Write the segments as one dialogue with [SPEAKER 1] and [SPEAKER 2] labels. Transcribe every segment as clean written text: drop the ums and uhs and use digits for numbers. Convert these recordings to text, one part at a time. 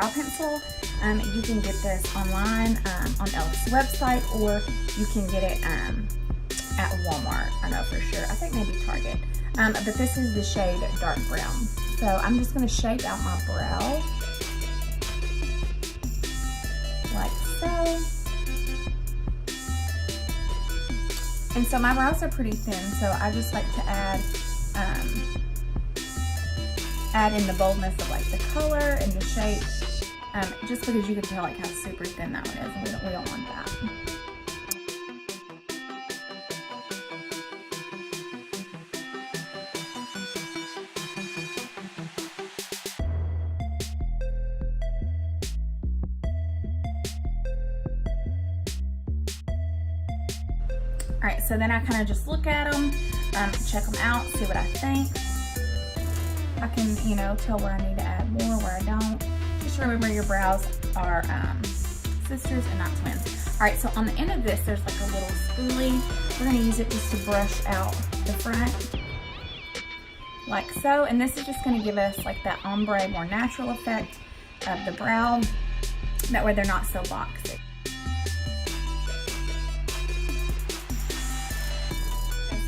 [SPEAKER 1] brow pencil. You can get this online on Elf's website, or you can get it at Walmart. I know for sure. I think maybe Target. But this is the shade dark brown. So I'm just going to shape out my brow like so. And so my brows are pretty thin, so I just like to add in the boldness of like the color and the shape, just because you can tell like how super thin that one is, and we don't want that. All right, so then I kind of just look at them, check them out, see what I think. I can, you know, tell where I need to add more, where I don't. Just remember your brows are sisters and not twins. All right, so on the end of this, there's like a little spoolie. We're gonna use it just to brush out the front, like so. And this is just gonna give us like that ombre, more natural effect of the brow. That way they're not so boxy.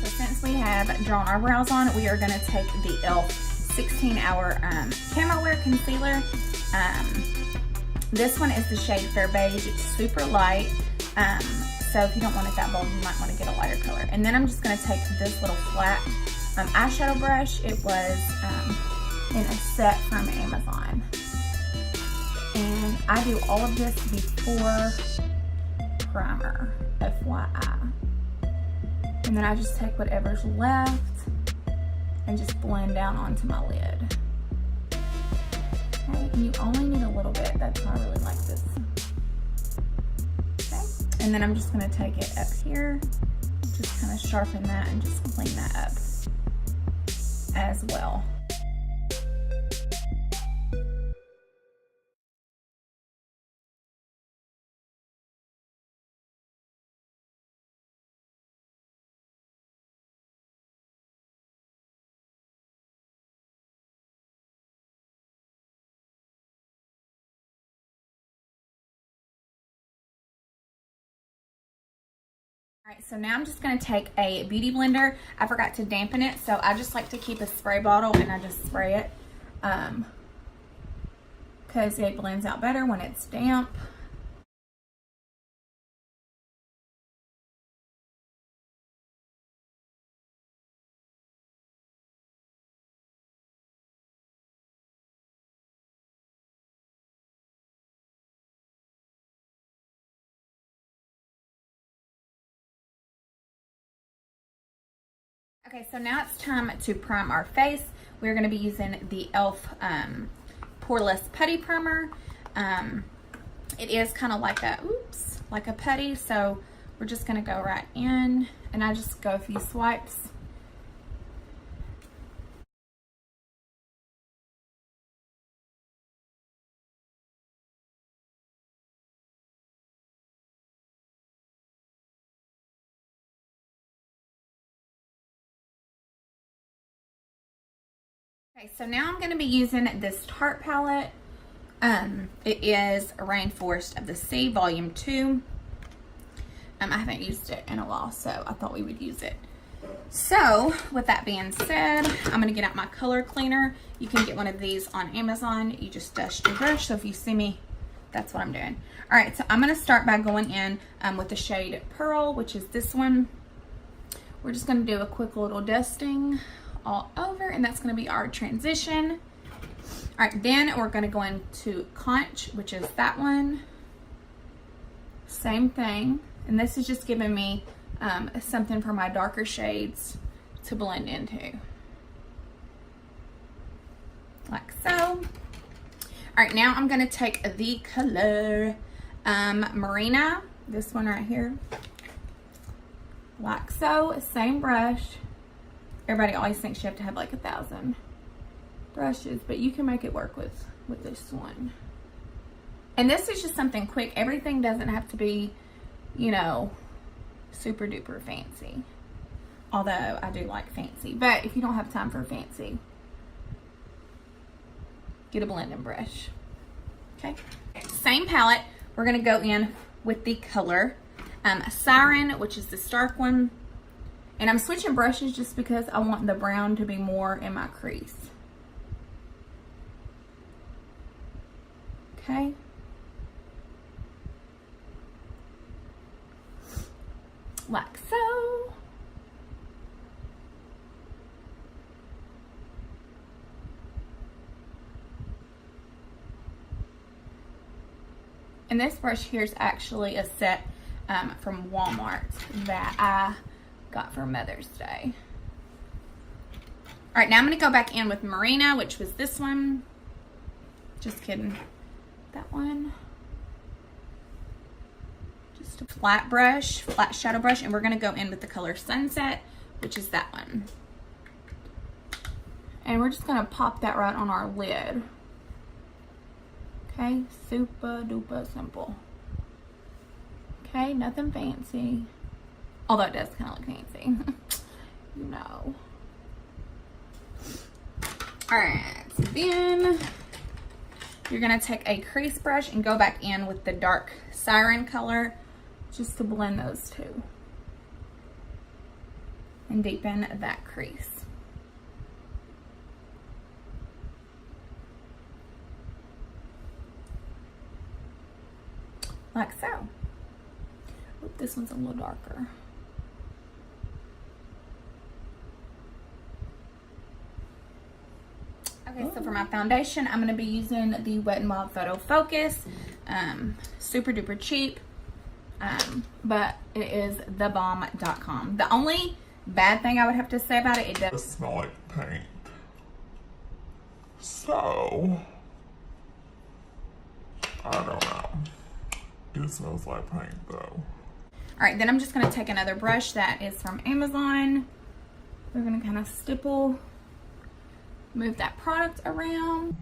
[SPEAKER 1] Since we have drawn our brows on, we are going to take the e.l.f. 16-hour Camo Wear Concealer. This one is the shade Fair Beige. It's super light, so if you don't want it that bold, you might want to get a lighter color. And then I'm just going to take this little flat eyeshadow brush. It was in a set from Amazon. And I do all of this before primer, FYI. And then I just take whatever's left and just blend down onto my lid. Okay, and you only need a little bit. That's why I really like this. Okay, and then I'm just gonna take it up here, just kind of sharpen that and just clean that up as well. All right, so now I'm just gonna take a beauty blender. I forgot to dampen it, so I just like to keep a spray bottle and I just spray it because it blends out better when it's damp. Okay, so now it's time to prime our face. We're going to be using the e.l.f. Poreless Putty Primer. It is kind of like a, like a putty, so we're just going to go right in, and I just go a few swipes. Okay, so now I'm going to be using this Tarte palette. It is Rainforest of the Sea, Volume 2. I haven't used it in a while, so I thought we would use it. So, with that being said, I'm going to get out my color cleaner. You can get one of these on Amazon. You just dust your brush, so if you see me, that's what I'm doing. All right, so I'm going to start by going in with the shade Pearl, which is this one. We're just going to do a quick little dusting all over, and that's going to be our transition. All right, then we're going to go into Conch, which is that one. Same thing, and this is just giving me something for my darker shades to blend into, like so. All right, now I'm going to take the color Marina, this one right here, like so. Same brush. Everybody always thinks you have to have like 1,000 brushes, but you can make it work with this one. And this is just something quick. Everything doesn't have to be, you know, super duper fancy. Although I do like fancy, but if you don't have time for fancy, get a blending brush. Okay, same palette. We're gonna go in with the color Siren, which is this dark one. And I'm switching brushes just because I want the brown to be more in my crease. Okay. Like so. And this brush here is actually a set from Walmart that I got for Mother's Day. All right, now I'm gonna go back in with Marina, which was this one. Just kidding, that one. Just a flat brush, flat shadow brush, and we're gonna go in with the color Sunset, which is that one. And we're just gonna pop that right on our lid. Okay, super duper simple. Okay, nothing fancy. Although it does kind of look fancy. You know. Alright, so then you're going to take a crease brush and go back in with the dark Siren color just to blend those two. And deepen that crease. Like so. Oop, this one's a little darker. Okay, so for my foundation, I'm going to be using the Wet n Wild Photo Focus. Super duper cheap, but it is thebomb.com. The only bad thing I would have to say about it, it does
[SPEAKER 2] smell like paint. So, I don't know. It smells like paint though.
[SPEAKER 1] All right, then I'm just going to take another brush that is from Amazon. We're going to kind of stipple, move that product around.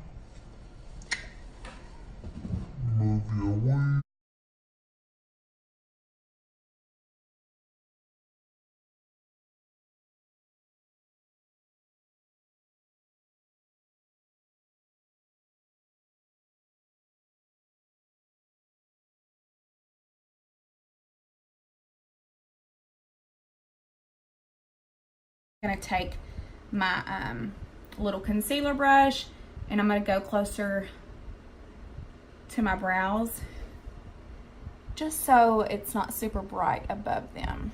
[SPEAKER 2] Move your wing.
[SPEAKER 1] I'm going to take my little concealer brush and I'm going to go closer to my brows just so it's not super bright above them.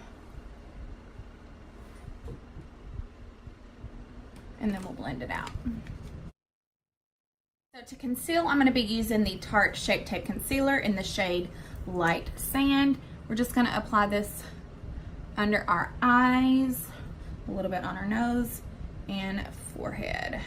[SPEAKER 1] And then we'll blend it out. So to conceal, I'm going to be using the Tarte Shape Tape Concealer in the shade Light Sand. We're just going to apply this under our eyes, a little bit on our nose, and forehead.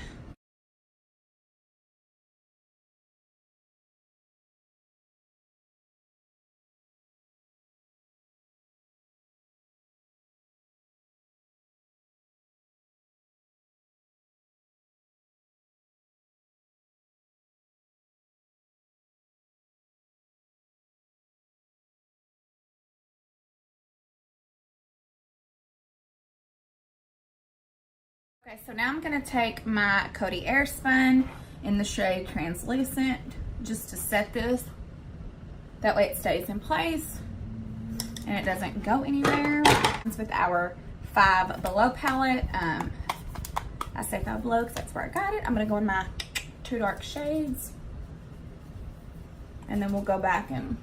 [SPEAKER 1] Okay, so now I'm going to take my Coty Airspun in the shade Translucent just to set this. That way it stays in place and it doesn't go anywhere. With our Five Below palette, I say Five Below because that's where I got it. I'm going to go in my two dark shades and then we'll go back and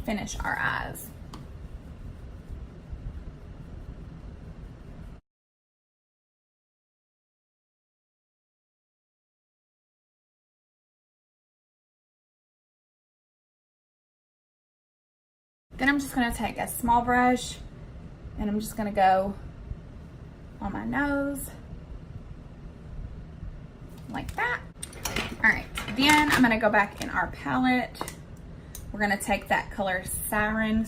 [SPEAKER 1] finish our eyes. Then I'm just going to take a small brush and I'm just going to go on my nose like that. All right, then I'm going to go back in our palette. We're going to take that color Siren.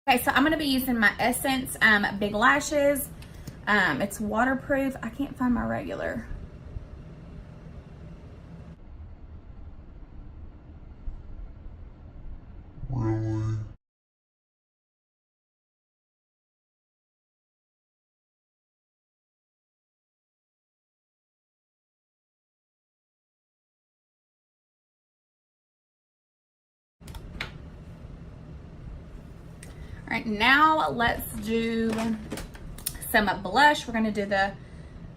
[SPEAKER 1] Okay, so I'm going to be using my Essence Big Lashes. It's waterproof. I can't find my regular.
[SPEAKER 2] Really?
[SPEAKER 1] right, now let's do some blush. We're gonna do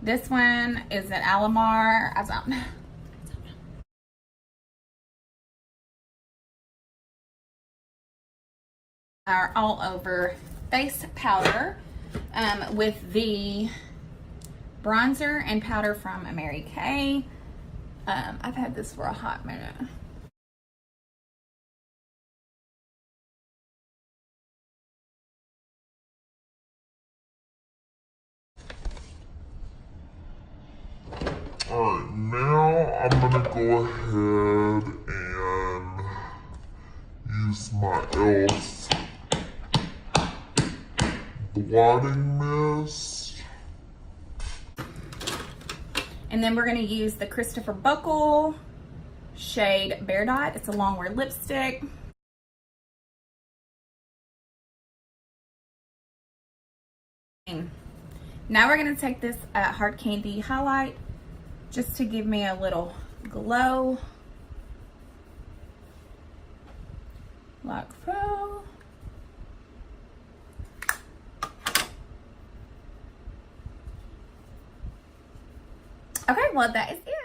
[SPEAKER 1] this one is an Alamar. I don't know. Our all over face powder with the bronzer and powder from Mary Kay. I've had this for a hot minute.
[SPEAKER 2] Alright, now I'm gonna go ahead and use my e.l.f. blotting mist.
[SPEAKER 1] And then we're gonna use the Christopher Buckle shade Bear Dot. It's a longwear lipstick. Now we're gonna take this Hard Candy highlight just to give me a little glow. Like so. Okay, well that is it.